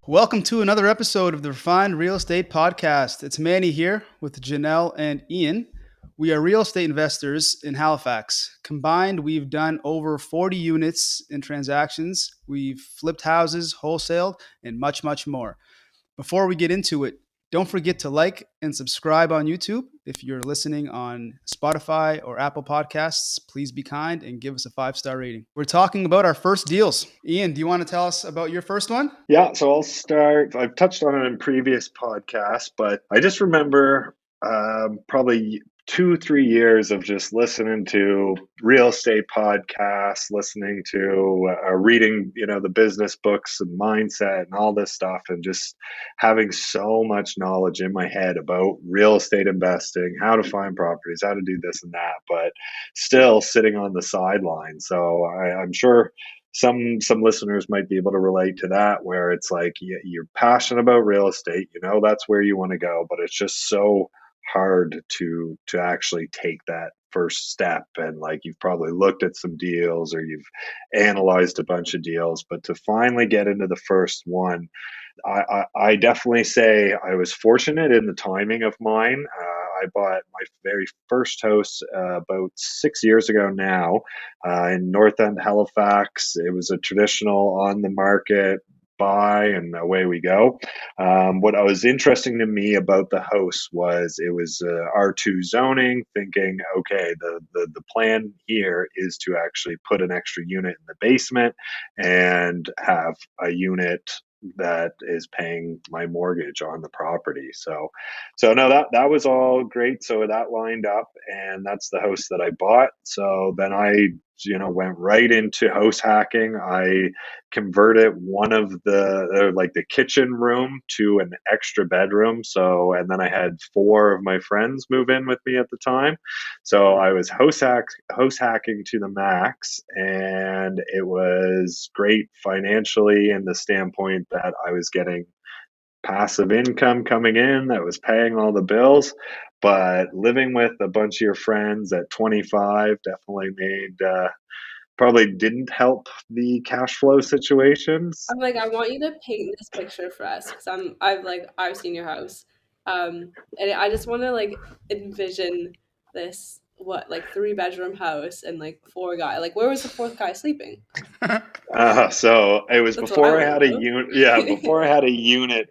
Welcome to another episode of the Refined Real Estate Podcast. It's Manny here with Janelle and Ian. We are real estate investors in Halifax. Combined, we've done over 40 units in transactions. We've flipped houses, wholesaled, and much, much more. Before we get into it, don't forget to like and subscribe on YouTube. If you're listening on Spotify or Apple Podcasts, please be kind and give us a 5-star rating. We're talking about our first deals. Ian, do you want to tell us about your first one? Yeah, so I'll start. I've touched on it in previous podcasts, but I just remember probably 2, 3 years of just listening to real estate podcasts, listening to reading, the business books and mindset and all this stuff, and just having so much knowledge in my head about real estate investing, how to find properties, how to do this and that, but still sitting on the sidelines. So I'm sure some listeners might be able to relate to that, where it's like you're passionate about real estate, that's where you want to go, but it's just so hard to actually take that first step. And like, you've probably looked at some deals or you've analyzed a bunch of deals, but to finally get into the first one, I definitely say I was fortunate in the timing of mine. I bought my very first house about 6 years ago now, in North End, Halifax. It was a traditional on the market buy, and away we go. What was interesting to me about the house was it was R2 zoning, thinking, okay, the plan here is to actually put an extra unit in the basement and have a unit that is paying my mortgage on the property. So no, that was all great. So that lined up, and that's the house that I bought. So then I went right into house hacking. I converted one of the kitchen room to an extra bedroom. So, and then I had 4 of my friends move in with me at the time. So I was house hacking to the max, and it was great financially in the standpoint that I was getting passive income coming in that was paying all the bills. But living with a bunch of your friends at 25 definitely probably didn't help the cash flow situations. I'm like, I want you to paint this picture for us because I've seen your house, and I just want to envision this 3-bedroom house and 4 guys. Like, where was the fourth guy sleeping? So it was That's what I before I want had to a know. unit. Yeah, before I had a unit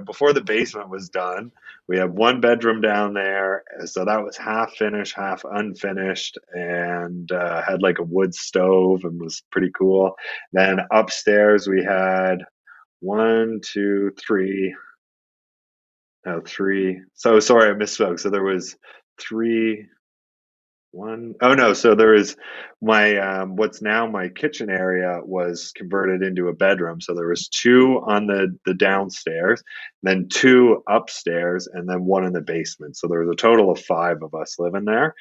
before the basement was done. We had 1 bedroom down there, so that was half finished, half unfinished, and had like a wood stove and was pretty cool. Then upstairs we had one, two, three. No, three. So sorry, I misspoke. So there was three. One, oh no, so there is my what's now my kitchen area was converted into a bedroom. So there was 2 on the downstairs, then 2 upstairs, and then 1 in the basement. So there was a total of 5 of us living there.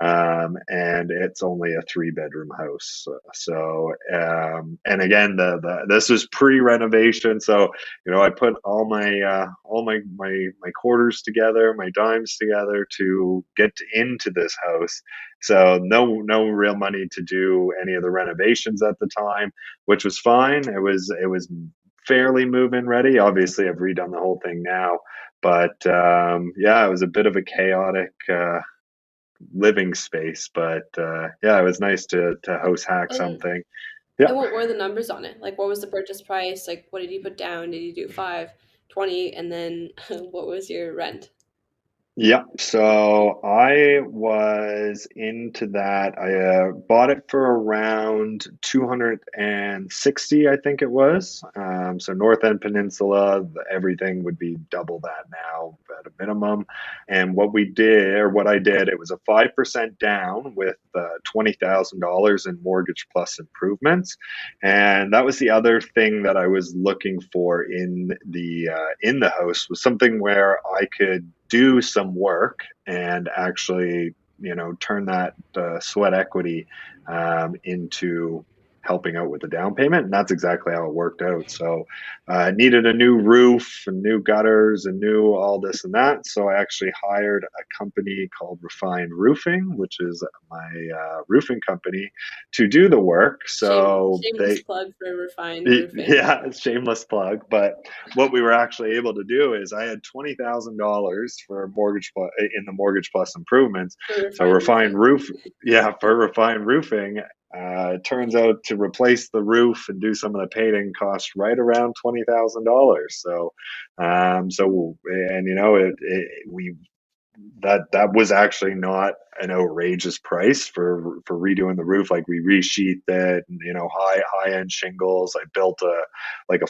And it's only a 3-bedroom house. And again, the this was pre-renovation, so I put all my quarters together, my dimes together to get into this house. So no real money to do any of the renovations at the time, which was fine. It was fairly move-in ready. Obviously, I've redone the whole thing now, but yeah, it was a bit of a chaotic living space. But yeah, it was nice to house hack And something. Yeah. and what were the numbers on it? Like, what was the purchase price? Like, what did you put down? Did you do 5, 20, and then what was your rent? Yeah, so I was into that. I bought it for around 260, I think it was. So North End Peninsula, everything would be double that now at a minimum. And what I did, it was a 5% down with $20,000 in mortgage plus improvements. And that was the other thing that I was looking for in the house, was something where I could do some work and actually turn that sweat equity into helping out with the down payment, and that's exactly how it worked out. So needed a new roof and new gutters and new all this and that. So I actually hired a company called Refined Roofing, which is my roofing company, to do the work. So Shameless plug for Refined Roofing. yeah, shameless plug. But what we were actually able to do is I had $20,000 for in the Mortgage Plus improvements. So for Refined Roofing, it turns out to replace the roof and do some of the painting cost right around $20,000. So, and we that was actually not an outrageous price for redoing the roof. Like we resheathed it, and, high end shingles. I built a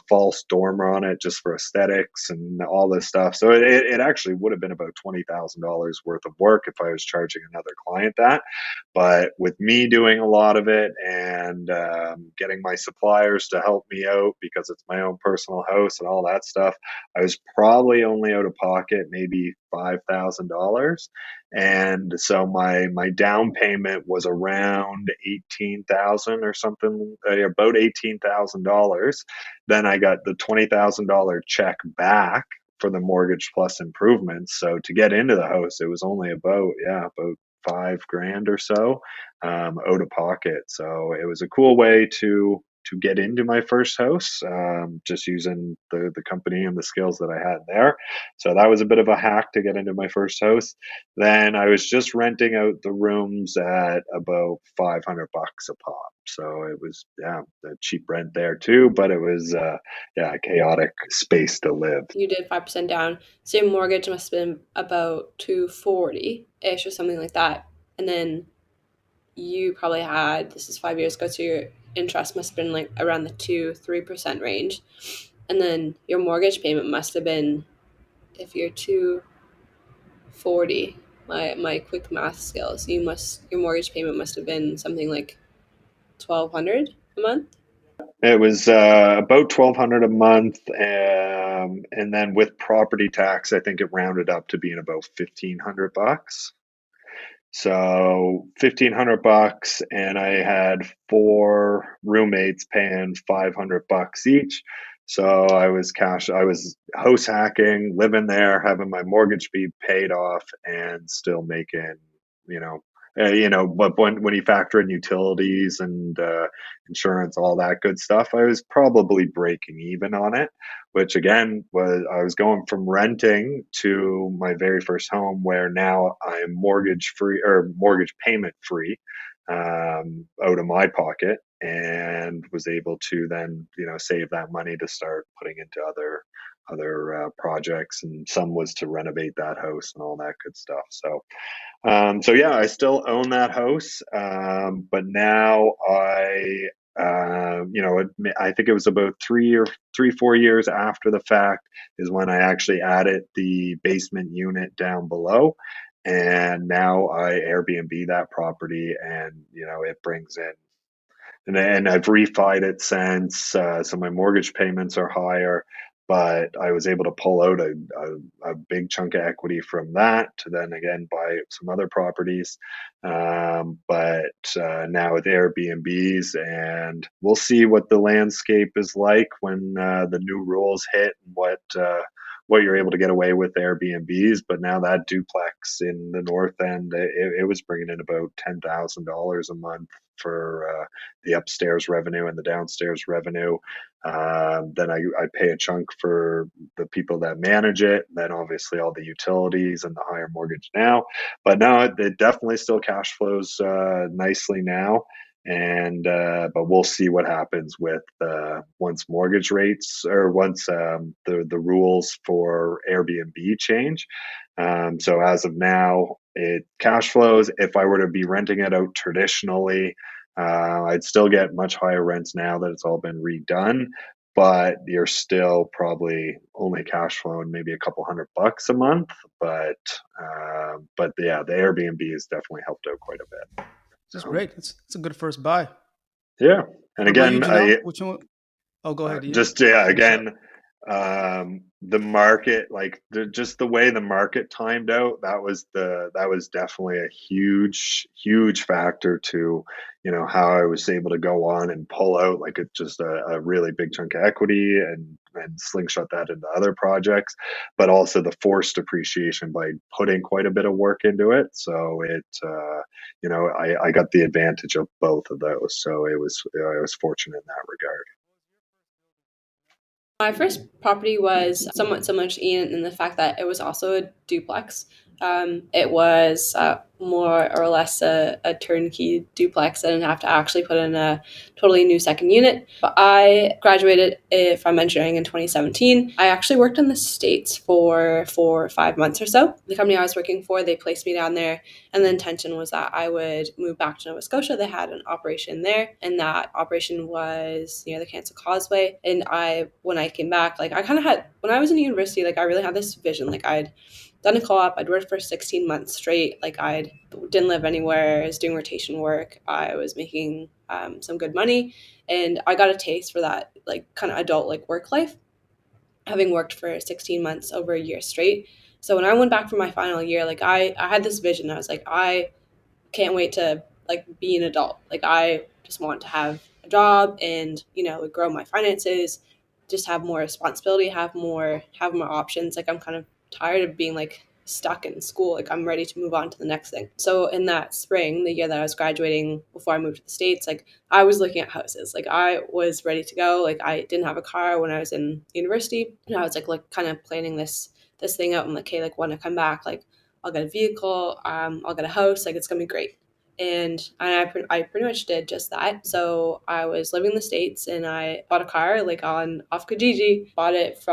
false dormer on it just for aesthetics and all this stuff. So it actually would have been about $20,000 worth of work if I was charging another client that. But with me doing a lot of it and getting my suppliers to help me out because it's my own personal house and all that stuff, I was probably only out of pocket maybe $5,000. And so my down payment was around 18,000 or something, about $18,000. Then I got the $20,000 check back for the Mortgage Plus improvements. So to get into the house, it was only about $5,000 or so out of pocket. So it was a cool way to get into my first house, just using the company and the skills that I had there. So that was a bit of a hack to get into my first house. Then I was just renting out the rooms at about $500 a pop. So it was a cheap rent there too, but it was a chaotic space to live. You did 5% down, so your mortgage must have been about 240-ish or something like that. And then you probably had, this is 5 years ago, so your interest must have been like around the 2-3% range. And then your mortgage payment must have been, if you're 240, my quick math skills, your mortgage payment must have been something like $1,200 a month. It was about $1,200 a month, and then with property tax, I think it rounded up to being about $1,500. So $1,500, and I had 4 roommates paying $500 each. So I was house hacking, living there, having my mortgage be paid off, and still making, but when you factor in utilities and insurance, all that good stuff, I was probably breaking even on it, which again I was going from renting to my very first home, where now I'm mortgage free or mortgage payment free out of my pocket, and was able to then save that money to start putting into other projects, and some was to renovate that house and all that good stuff. So yeah, I still own that house, but now I think it was about 4 years after the fact is when I actually added the basement unit down below, and now I Airbnb that property, and it brings in. And I've refied it since, so my mortgage payments are higher, but I was able to pull out a big chunk of equity from that to then again buy some other properties. But now with Airbnbs, and we'll see what the landscape is like when the new rules hit, and what you're able to get away with Airbnbs. But now that duplex in the north end, it was bringing in about $10,000 a month for the upstairs revenue and the downstairs revenue. Then I pay a chunk for the people that manage it. Then obviously all the utilities and the higher mortgage now. But no, it definitely still cash flows nicely now. And but we'll see what happens with once mortgage rates, or once the rules for Airbnb change. So as of now, it cash flows. If I were to be renting it out traditionally, I'd still get much higher rents now that it's all been redone, but you're still probably only cash flowing maybe a couple $100 a month. But yeah, the Airbnb has definitely helped out quite a bit. That's great. It's a good first buy. Yeah, and What about you, again, Janelle? Which one? Oh, go ahead, Ian. again, The market, like just the way the market timed out, that was definitely a huge factor to, how I was able to go on and pull out like just a really big chunk of equity and slingshot that into other projects, but also the forced appreciation by putting quite a bit of work into it. So I got the advantage of both of those. So I was fortunate in that regard. My first property was somewhat similar to Ian in the fact that it was also a duplex. It was more or less a turnkey duplex. I didn't have to actually put in a totally new second unit. But I graduated from engineering in 2017. I actually worked in the States for 5 months or so. The company I was working for, they placed me down there, and the intention was that I would move back to Nova Scotia. They had an operation there, and that operation was near the Cancel Causeway. And when I came back, like I kind of had, when I was in university, like I really had this vision. Like I'd done a co-op, I'd worked for 16 months straight. Like I didn't live anywhere. I was doing rotation work. I was making some good money, and I got a taste for that like kind of adult like work life, having worked for 16 months over a year straight. So when I went back for my final year, like I had this vision. I was like, I can't wait to like be an adult. Like I just want to have a job and, grow my finances, just have more responsibility, have more options. Like I'm kind of tired of being like stuck in school. Like I'm ready to move on to the next thing. So in that spring, the year that I was graduating before I moved to the States, like I was looking at houses. Like I was ready to go. Like I didn't have a car when I was in university. And I was like kind of planning this thing out. I'm like, okay, like when I come back, like I'll get a vehicle, I'll get a house, like it's gonna be great. And I pretty much did just that. So I was living in the States and I bought a car like on off Kijiji, bought it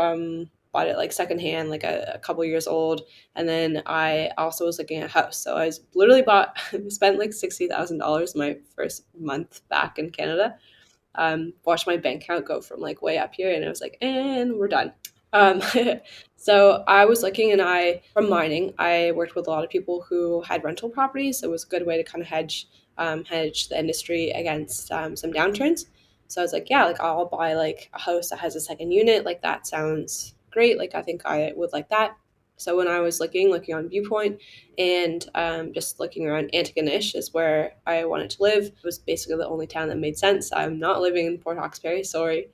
like secondhand, like a couple years old. And then I also was looking at a house. So I was literally spent like $60,000 my first month back in Canada. Watched my bank account go from like way up here, and it was like, and we're done. Um, so I was looking, and from mining, I worked with a lot of people who had rental properties. So it was a good way to kind of hedge the industry against some downturns. So I was like, yeah, like I'll buy like a house that has a second unit. Like that sounds great. Like I think I would like that. So when I was looking on Viewpoint and just looking around, Antigonish is where I wanted to live. It was basically the only town that made sense. I'm not living in Port Hawkesbury, sorry.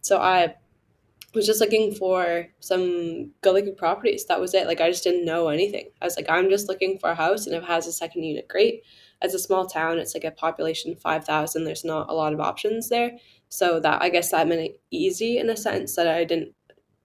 So I was just looking for some good looking properties. That was it. Like I just didn't know anything. I was like, I'm just looking for a house, and if it has a second unit, great. It's a small town. It's like a population of 5,000. There's not a lot of options there. So that, I guess that made it easy in a sense that I didn't,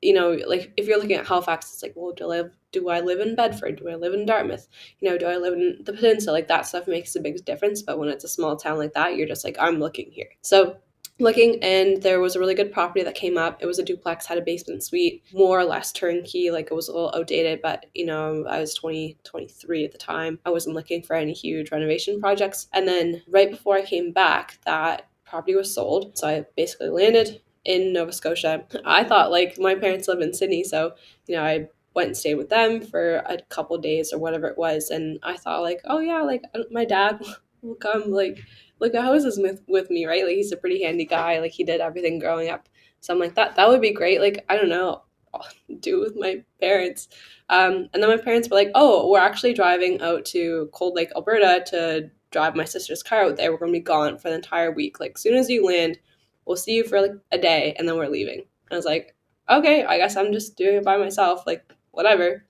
like if you're looking at Halifax, it's like, well, do I live in Bedford? Do I live in Dartmouth? Do I live in the Peninsula? Like that stuff makes a big difference. But when it's a small town like that, you're just like, I'm looking here. So looking, and there was a really good property that came up. It was a duplex, had a basement suite, more or less turnkey. Like it was a little outdated, but I was 23 at the time. I wasn't looking for any huge renovation projects. And then right before I came back, that property was sold. So I basically landed in Nova Scotia. I thought like my parents live in Sydney, so I went and stayed with them for a couple days or whatever it was, and I thought like, oh yeah, like my dad will come like look at houses with me, right? Like he's a pretty handy guy. Like he did everything growing up. So I'm like, that would be great. Like, I don't know, I'll do it with my parents. And then my parents were like, oh, we're actually driving out to Cold Lake, Alberta to drive my sister's car out there. We're going to be gone for the entire week. Like, as soon as you land, we'll see you for like a day and then we're leaving. And I was like, okay, I guess I'm just doing it by myself. Like, whatever.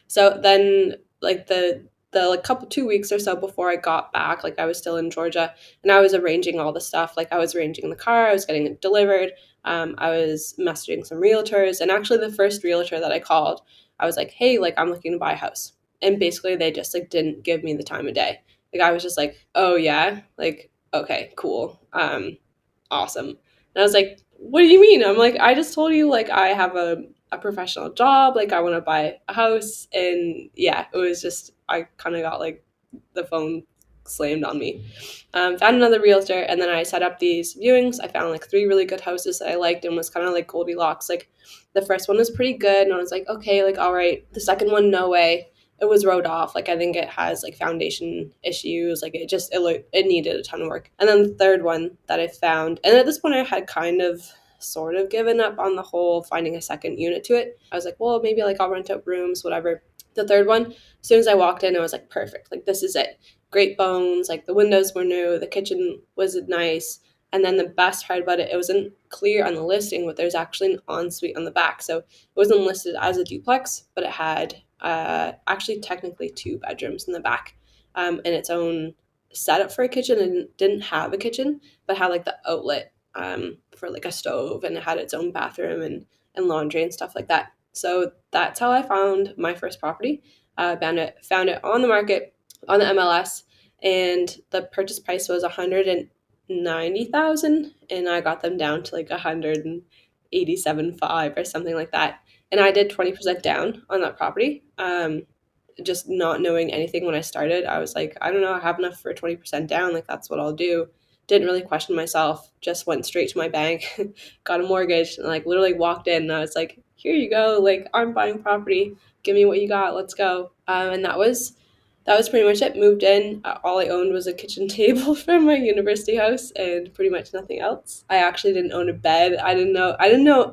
So then like the like couple 2 weeks or so before I got back, like I was still in Georgia, and I was arranging all the stuff. Like I was arranging the car, I was getting it delivered. I was messaging some realtors, and actually the first realtor that I called, I was like, hey, like I'm looking to buy a house. And basically they just like didn't give me the time of day. Like I was just like, oh yeah, like okay, cool. Awesome. And I was like, what do you mean? I'm like, I just told you like I have a professional job, like I want to buy a house. And yeah, it was just, I kind of got like the phone slammed on me. Found another realtor, and then I set up these viewings. I found like 3 really good houses that I liked and was kind of like Goldilocks. Like the first one was pretty good, and I was like, okay, like all right. The second one, no way. It was wrote off. Like I think it has like foundation issues. Like it needed a ton of work. And then the third one that I found, and at this point I had kind of sort of given up on the whole finding a second unit to it. I was like, well, maybe like I'll rent out rooms, whatever. The third one, as soon as I walked in, I was like, perfect. Like, this is it. Great bones. Like, the windows were new. The kitchen was nice. And then the best part about it, it wasn't clear on the listing, but there's actually an ensuite on the back. So it wasn't listed as a duplex, but it had actually technically 2 bedrooms in the back, and its own setup for a kitchen, and didn't have a kitchen, but had like the outlet for like a stove, and it had its own bathroom and laundry and stuff like that. So that's how I found my first property. Found it on the market on the MLS, and the purchase price was 190,000, and I got them down to like 187.5 or something like that. And I did 20% down on that property. Just not knowing anything when I started, I was like, I don't know, I have enough for 20% down. Like, that's what I'll do. Didn't really question myself, just went straight to my bank, got a mortgage, and like literally walked in. And I was like, here you go. Like, I'm buying property. Give me what you got. Let's go. And that was pretty much it. Moved in. All I owned was a kitchen table from my university house and pretty much nothing else. I actually didn't own a bed. I didn't know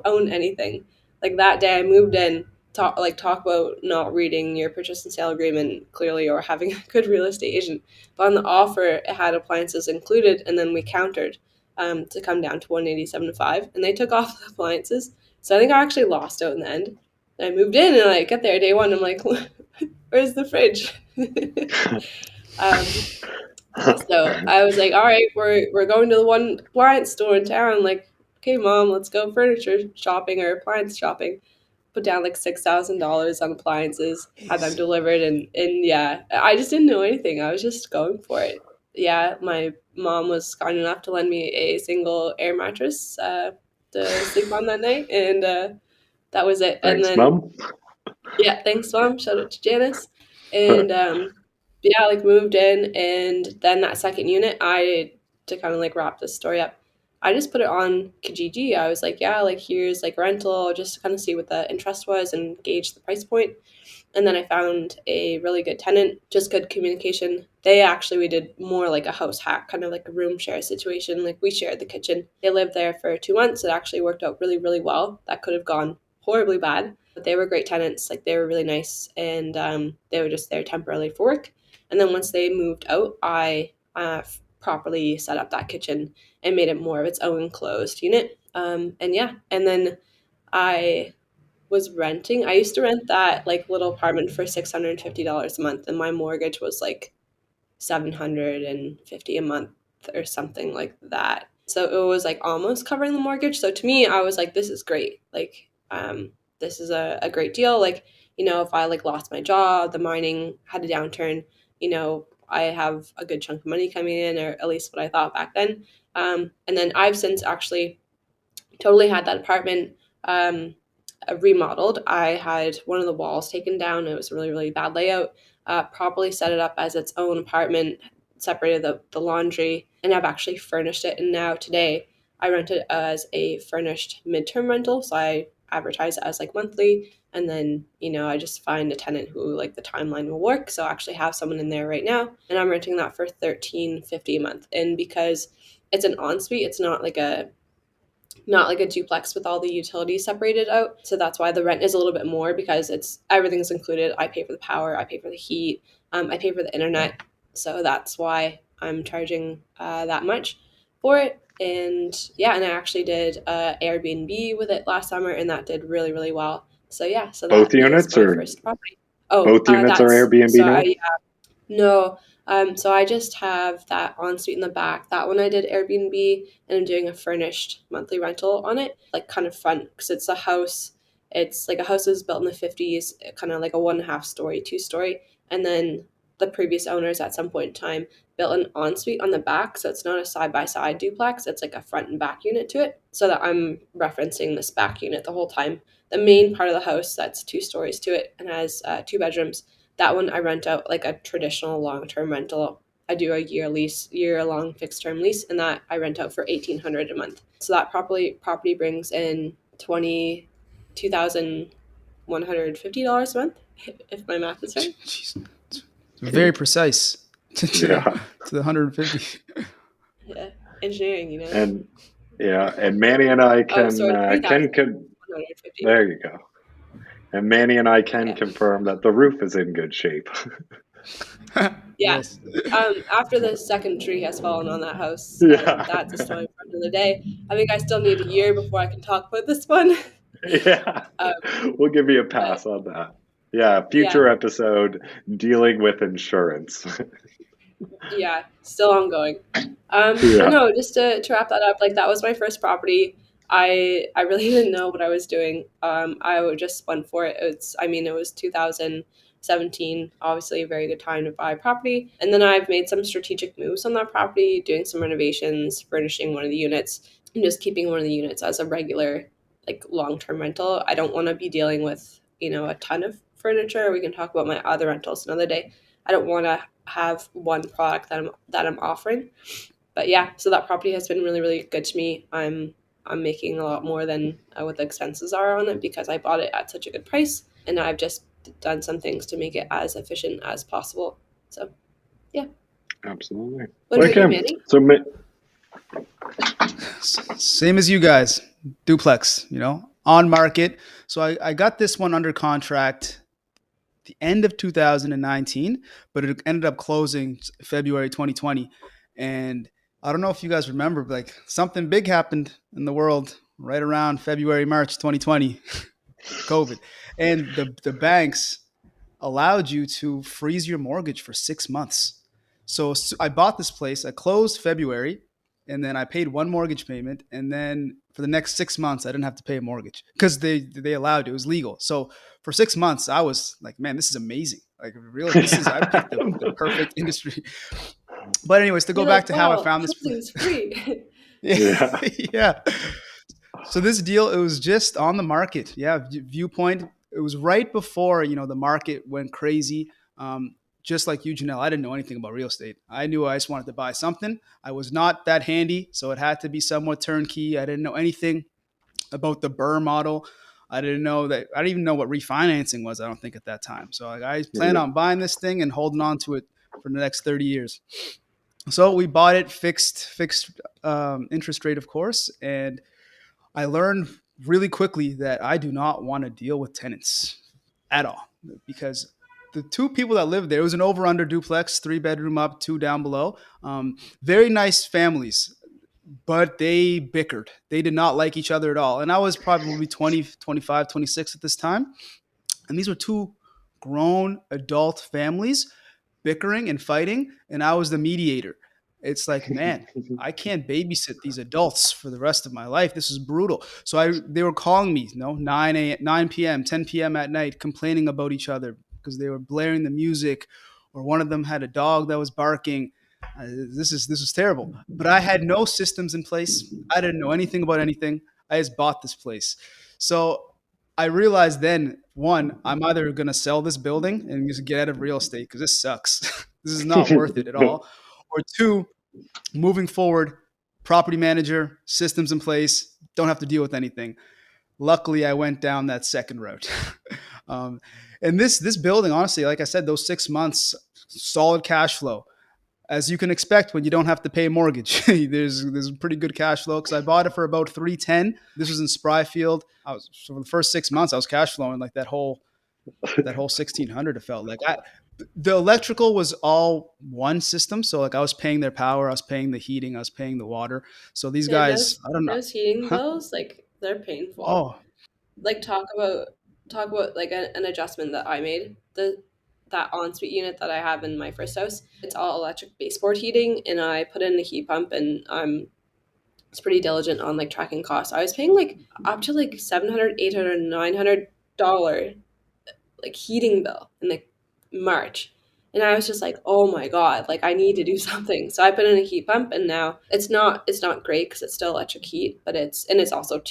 own anything. Like, that day I moved in, talk about not reading your purchase and sale agreement clearly, or having a good real estate agent. But on the offer, it had appliances included, and then we countered to come down to 187.5, and they took off the appliances. So I think I actually lost out in the end. And I moved in, and I get there day one, I'm like, where's the fridge? So I was like, all right, we're going to the one appliance store in town. Like, okay, mom, let's go furniture shopping or appliance shopping. Put down like $6,000 on appliances, had them delivered, and yeah, I just didn't know anything. I was just going for it. Yeah, my mom was kind enough to lend me a single air mattress to sleep on that night, and that was it. And Thanks, then Mom. yeah, thanks, mom. Shout out to Janice. And yeah, like moved in, and then that second unit, to kind of like wrap this story up, I just put it on Kijiji. I was like, yeah, like here's like rental, just to kind of see what the interest was and gauge the price point. And then I found a really good tenant, just good communication. We did more like a house hack, kind of like a room share situation. Like, we shared the kitchen. They lived there for 2 months. It actually worked out really, really well. That could have gone horribly bad, but they were great tenants. Like, they were really nice, and they were just there temporarily for work. And then once they moved out, I properly set up that kitchen and made it more of its own closed unit. And yeah, and then I was renting. I used to rent that like little apartment for $650 a month, and my mortgage was like $750 a month or something like that. So it was like almost covering the mortgage. So to me, I was like, this is great. Like, this is a great deal. Like, if I like lost my job, the mining had a downturn, I have a good chunk of money coming in, or at least what I thought back then. And then I've since actually totally had that apartment remodeled. I had one of the walls taken down. It was a really, really bad layout. Properly set it up as its own apartment, separated the laundry, and I've actually furnished it. And now today I rent it as a furnished midterm rental. So I advertise it as like monthly. And then, I just find a tenant who like the timeline will work. So I actually have someone in there right now, and I'm renting that for $13.50 a month. And because it's an ensuite, it's not like a duplex with all the utilities separated out. So that's why the rent is a little bit more, because everything's included. I pay for the power, I pay for the heat, I pay for the internet. So that's why I'm charging that much for it. And yeah, and I actually did Airbnb with it last summer, and that did really, really well. So yeah, so Both that is units my or first property. Oh, both units are Airbnb so now? no. So I just have that ensuite in the back. That one I did Airbnb, and I'm doing a furnished monthly rental on it, like kind of fun, because it's a house. It's like a house that was built in the 50s, kind of like a 1.5 story, 2 story. And then the previous owners at some point in time built an ensuite on the back. So it's not a side by side duplex. It's like a front and back unit to it. So that I'm referencing this back unit the whole time. The main part of the house, that's 2 stories to it and has 2 bedrooms. That one I rent out like a traditional long-term rental. I do a year-long fixed-term lease, and that I rent out for $1,800 a month. So that property brings in $22,150 a month, if my math is right. Jeez. It's very precise to Yeah. to the 150. Yeah, engineering, And Yeah, and Manny and I Oh, sorry, can 3,150. there you go. And Manny and I can Yeah. confirm that the roof is in good shape. Yeah. Nice. After the second tree has fallen on that house, Yeah. that's a story for another day. I think I still need a year before I can talk about this one. Yeah. um, We'll give you a but pass on that. Yeah, yeah, future episode dealing with insurance. yeah, still ongoing. But Yeah. no, just to wrap that up, like that was my first property. I really didn't know what I was doing. Just went for it. It was 2017, obviously a very good time to buy property. And then I've made some strategic moves on that property, doing some renovations, furnishing one of the units, and just keeping one of the units as a regular, like long-term rental. I don't want to be dealing with, a ton of furniture. We can talk about my other rentals another day. I don't want to have one product that I'm offering. But yeah, so that property has been really really good to me. I'm making a lot more than what the expenses are on it because I bought it at such a good price, and I've just done some things to make it as efficient as possible. So yeah. Absolutely. What about you, Okay. Manny? So Same as you guys, duplex, on market. So I got this one under contract the end of 2019, but it ended up closing February 2020. And I don't know if you guys remember, but like something big happened in the world right around February, March 2020, COVID. And the banks allowed you to freeze your mortgage for 6 months. So I bought this place. I closed February, and then I paid one mortgage payment, and then for the next 6 months, I didn't have to pay a mortgage because they allowed it. It was legal. So for 6 months, I was like, man, this is amazing. Like, really, I picked the perfect industry. But anyways, to go You're back like, to how I wow, found this. housing's free. Yeah, yeah. yeah. So this deal, it was just on the market. Yeah, Viewpoint. It was right before the market went crazy. Just like you, Janelle, I didn't know anything about real estate. I knew I just wanted to buy something. I was not that handy, so it had to be somewhat turnkey. I didn't know anything about the Burr model. I didn't know that. I didn't even know what refinancing was. I don't think at that time. So I planned Yeah. on buying this thing and holding on to it for the next 30 years. So we bought it fixed interest rate, of course, and I learned really quickly that I do not want to deal with tenants at all because the two people that lived there, it was an over under duplex, 3 bedroom up, two down below. Very nice families, but they bickered. They did not like each other at all. And I was probably 20, 25, 26 at this time. And these were two grown adult families bickering and fighting, and I was the mediator. It's like, man, I can't babysit these adults for the rest of my life. This is brutal. So they were calling me, 9 p.m., 10 p.m. at night, complaining about each other because they were blaring the music, or one of them had a dog that was barking. This is terrible. But I had no systems in place. I didn't know anything about anything. I just bought this place. So I realized then, one, I'm either going to sell this building and just get out of real estate because this sucks. This is not worth it at all. Or two, moving forward, property manager, systems in place, don't have to deal with anything. Luckily, I went down that second route. um, and this building, honestly, like I said, those 6 months, solid cash flow, as you can expect when you don't have to pay a mortgage. there's pretty good cash flow because I bought it for about 310. This was in Spryfield. So for the first 6 months I was cash flowing like that whole 1600. It felt like the electrical was all one system. So like I was paying their power, I was paying the heating, I was paying the water. So these Yeah, guys, I don't know. those heating Huh? bills, like they're painful. Oh, Like talk about like an adjustment that I made. The That ensuite unit that I have in my first house, it's all electric baseboard heating, and I put in the heat pump, and it's pretty diligent on like tracking costs. I was paying like up to like 700, 800, $900 like heating bill in like March. And I was just like, oh my God, like I need to do something. So I put in a heat pump, and now it's not great because it's still electric heat, but it's also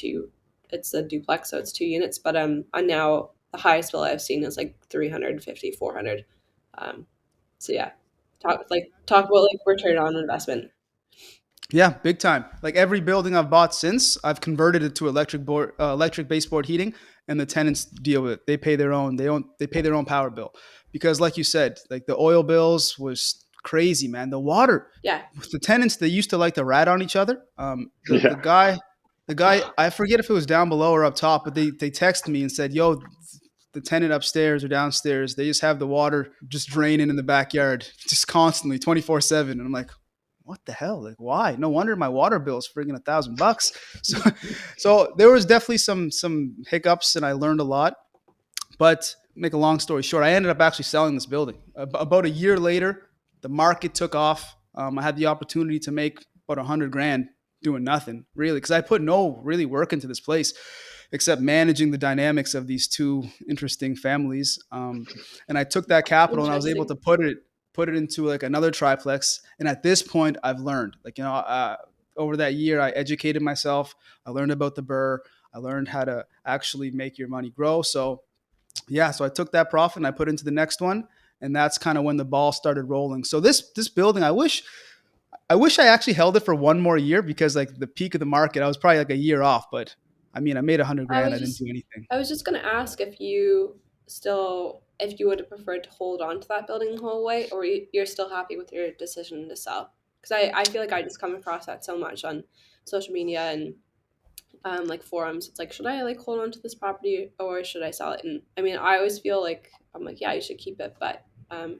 it's a duplex, so it's two units. But and now the highest bill I've seen is like 350, 400. So yeah, talk about like return on investment. yeah, big time. Like every building I've bought since, I've converted it to electric baseboard heating, and the tenants deal with it. They pay their own. They pay their own power bill because, like you said, like the oil bills was crazy, man. The water, Yeah. the tenants, they used to like to rat on each other. The Yeah. guy, I forget if it was down below or up top, but they texted me and said, "Yo, the tenant upstairs or downstairs, they just have the water just draining in the backyard, just constantly, 24/7." And I'm like, what the hell? Like, why? No wonder my water bill is friggin' $1,000. So, so there was definitely some hiccups, and I learned a lot. But make a long story short, I ended up actually selling this building. About a year later, the market took off. I had the opportunity to make about 100 grand doing nothing, really, because I put no really work into this place except managing the dynamics of these two interesting families. And I took that capital and I was able to put it into like another triplex. And at this point, I've learned, like, over that year, I educated myself. I learned about the burr. I learned how to actually make your money grow. So yeah, so I took that profit and I put into the next one, and that's kind of when the ball started rolling. So this building, I wish I actually held it for one more year, because like the peak of the market, I was probably like a year off. But I mean, I made 100 grand. I didn't do anything. I was just gonna ask if you would have preferred to hold on to that building the whole way, or you're still happy with your decision to sell. Because I feel like I just come across that so much on social media and like forums. It's like, should I like hold on to this property or should I sell it? And I mean, I always feel like I'm like, yeah, you should keep it, but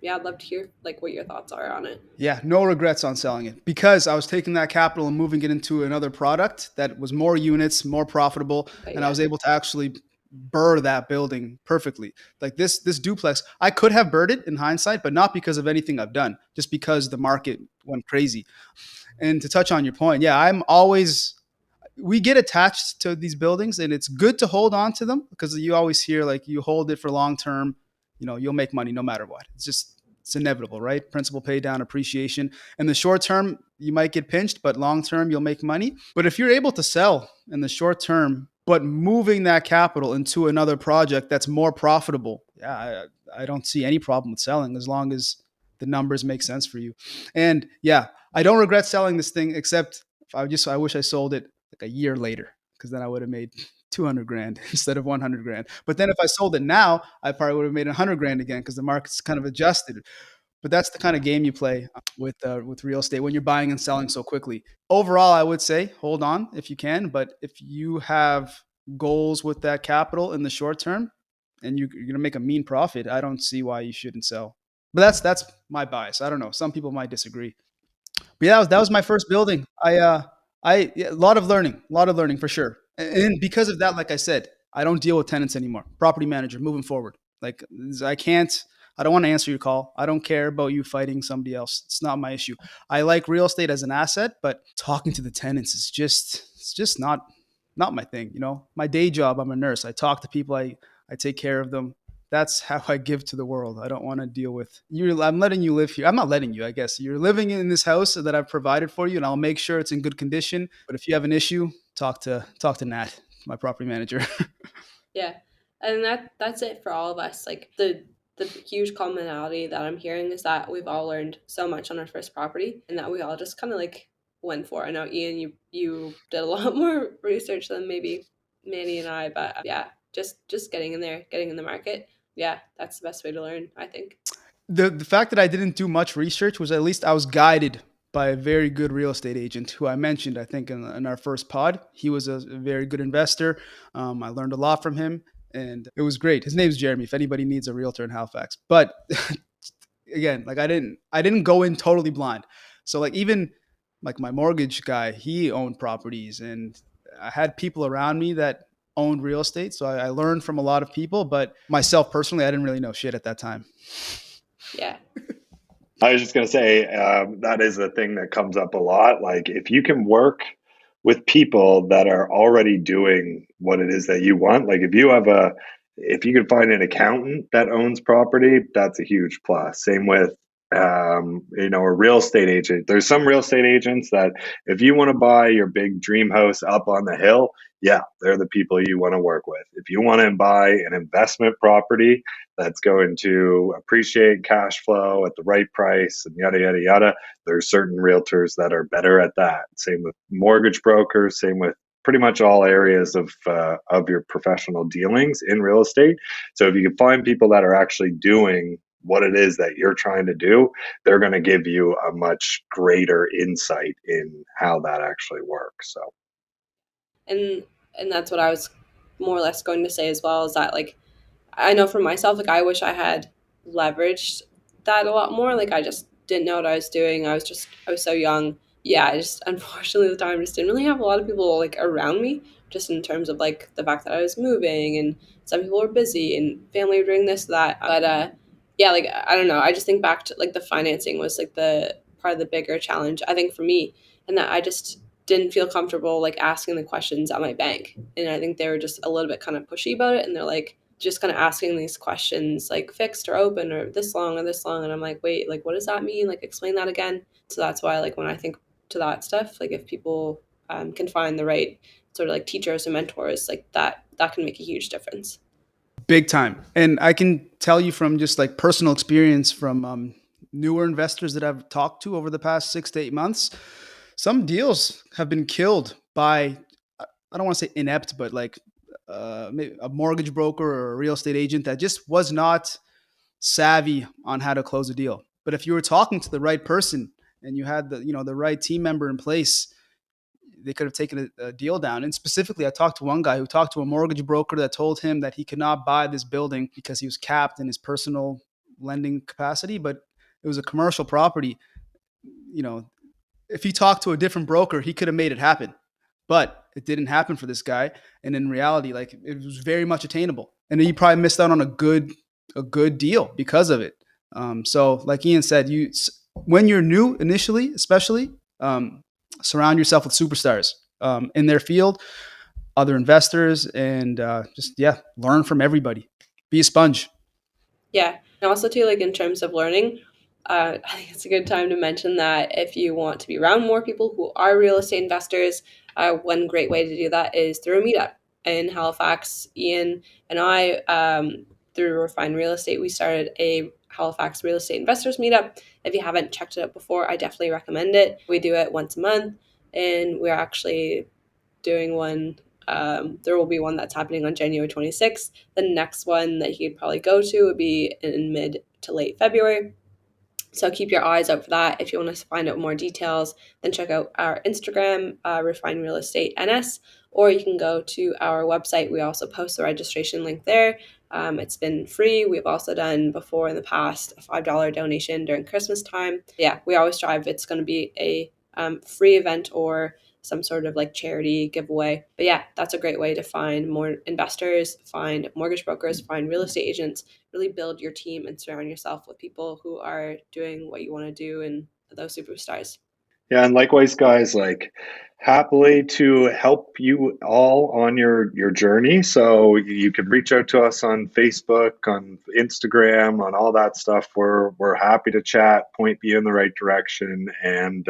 yeah, I'd love to hear like what your thoughts are on it. Yeah, no regrets on selling it, because I was taking that capital and moving it into another product that was more units, more profitable, Okay, and I yeah. was able to actually burr that building perfectly. Like this duplex, I could have burred it in hindsight, but not because of anything I've done, just because the market went crazy. And to touch on your point, yeah, we get attached to these buildings, and it's good to hold on to them, because you always hear like, you hold it for long term, you'll make money no matter what. It's inevitable, right? Principal pay down, appreciation. In the short term, you might get pinched, but long term, you'll make money. But if you're able to sell in the short term, but moving that capital into another project that's more profitable, yeah, I don't see any problem with selling, as long as the numbers make sense for you. And yeah, I don't regret selling this thing, except I wish I sold it like a year later, because then I would have made 200 grand instead of 100 grand. But then if I sold it now, I probably would have made 100 grand again, because the market's kind of adjusted. But that's the kind of game you play with real estate when you're buying and selling so quickly. Overall, I would say hold on if you can, but if you have goals with that capital in the short term and you're going to make a mean profit, I don't see why you shouldn't sell. But that's my bias. I don't know. Some people might disagree. But yeah, that was my first building. Yeah, a lot of learning for sure. And because of that, like I said, I don't deal with tenants anymore. Property manager moving forward. Like I can't, I don't want to answer your call. I don't care about you fighting somebody else. It's not my issue. I like real estate as an asset, but talking to the tenants is it's just not my thing. My day job, I'm a nurse. I talk to people. I take care of them. That's how I give to the world. I don't want to deal with you. I'm letting you live here. I'm not letting you, I guess. You're living in this house that I've provided for you, and I'll make sure it's in good condition. But if you have an issue, talk to Nat, my property manager. Yeah. And that's it for all of us. Like the huge commonality that I'm hearing is that we've all learned so much on our first property and that we all just kind of like went for it. I know Ian, you did a lot more research than maybe Manny and I, but yeah, just getting in there, getting in the market. Yeah, that's the best way to learn, I think. The fact that I didn't do much research was, at least I was guided by a very good real estate agent who I mentioned, I think, in our first pod. He was a very good investor. I learned a lot from him, and it was great. His name's Jeremy, if anybody needs a realtor in Halifax. But again, like I didn't go in totally blind. So like, even like my mortgage guy, he owned properties, and I had people around me that owned real estate. So I learned from a lot of people, but myself personally, I didn't really know shit at that time. Yeah. I was just going to say that is the thing that comes up a lot. Like, if you can work with people that are already doing what it is that you want, like if you can find an accountant that owns property, that's a huge plus. Same with, a real estate agent. There's some real estate agents that if you want to buy your big dream house up on the hill, yeah, they're the people you want to work with. If you want to buy an investment property that's going to appreciate cash flow at the right price and yada, yada, yada, there's certain realtors that are better at that. Same with mortgage brokers, same with pretty much all areas of your professional dealings in real estate. So if you can find people that are actually doing what it is that you're trying to do, they're going to give you a much greater insight in how that actually works. So and and that's what I was more or less going to say as well, is that like I know for myself, like I wish I had leveraged that a lot more. Like I just didn't know what I was doing. I was so young. Yeah, I just unfortunately at the time just didn't really have a lot of people like around me, just in terms of like the fact that I was moving and some people were busy and family were doing this, that. But yeah, like I don't know. I just think back to like the financing was like the part of the bigger challenge, I think, for me, and that I just didn't feel comfortable like asking the questions at my bank. And I think they were just a little bit kind of pushy about it, and they're like just kind of asking these questions like fixed or open or this long or this long, and I'm like, wait, like what does that mean, like explain that again. So that's why like when I think to that stuff, like if people can find the right sort of like teachers and mentors, like that can make a huge difference. Big time. And I can tell you from just like personal experience from newer investors that I've talked to over the past 6 to 8 months, some deals have been killed by, I don't want to say inept, but like maybe a mortgage broker or a real estate agent that just was not savvy on how to close a deal. But if you were talking to the right person and you had the right team member in place, they could have taken a deal down. And specifically, I talked to one guy who talked to a mortgage broker that told him that he could not buy this building because he was capped in his personal lending capacity, but it was a commercial property. You know, if he talked to a different broker, he could have made it happen, but it didn't happen for this guy. And in reality, like it was very much attainable, and he probably missed out on a good deal because of it. So, like Ian said, when you're new initially, especially, surround yourself with superstars in their field, other investors, and just learn from everybody. Be a sponge. Yeah. And also too, like in terms of learning, I think it's a good time to mention that if you want to be around more people who are real estate investors, one great way to do that is through a meetup in Halifax. Ian and I, through Refine Real Estate, we started a Halifax real estate investors meetup. If you haven't checked it out before, I definitely recommend it. We do it once a month, and we're actually doing one. There will be one that's happening on January 26th. The next one that you could probably go to would be in mid to late February. So keep your eyes out for that. If you want to find out more details, then check out our Instagram, Refine Real Estate NS, or you can go to our website. We also post the registration link there. It's been free. We've also done before in the past a $5 donation during Christmas time. Yeah, we always strive. It's going to be a free event or some sort of like charity giveaway. But yeah, that's a great way to find more investors, find mortgage brokers, find real estate agents, really build your team and surround yourself with people who are doing what you want to do and those superstars. yeah, and likewise, guys, like happily to help you all on your journey. So you can reach out to us on Facebook, on Instagram, on all that stuff. We're happy to chat, point you in the right direction, and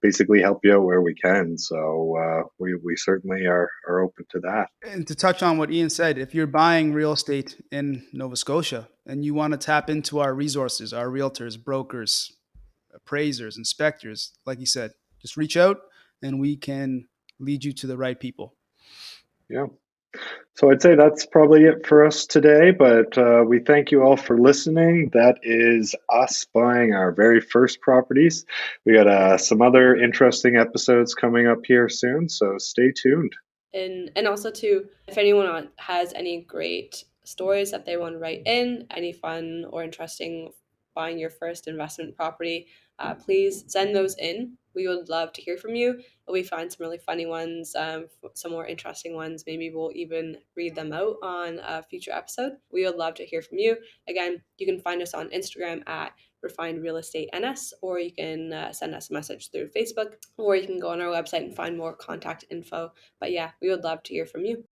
basically help you out where we can. So we certainly are open to that. And to touch on what Ian said, if you're buying real estate in Nova Scotia and you want to tap into our resources, our realtors, brokers, appraisers, inspectors, like you said, just reach out and we can lead you to the right people. Yeah. So I'd say that's probably it for us today, but we thank you all for listening. That is us buying our very first properties. We got some other interesting episodes coming up here soon, so stay tuned. And also too, if anyone has any great stories that they want to write in, any fun or interesting buying your first investment property, please send those in. We would love to hear from you. We find some really funny ones, some more interesting ones. Maybe we'll even read them out on a future episode. We would love to hear from you. Again, you can find us on Instagram at Refined Real Estate NS, or you can send us a message through Facebook, or you can go on our website and find more contact info. But yeah, we would love to hear from you.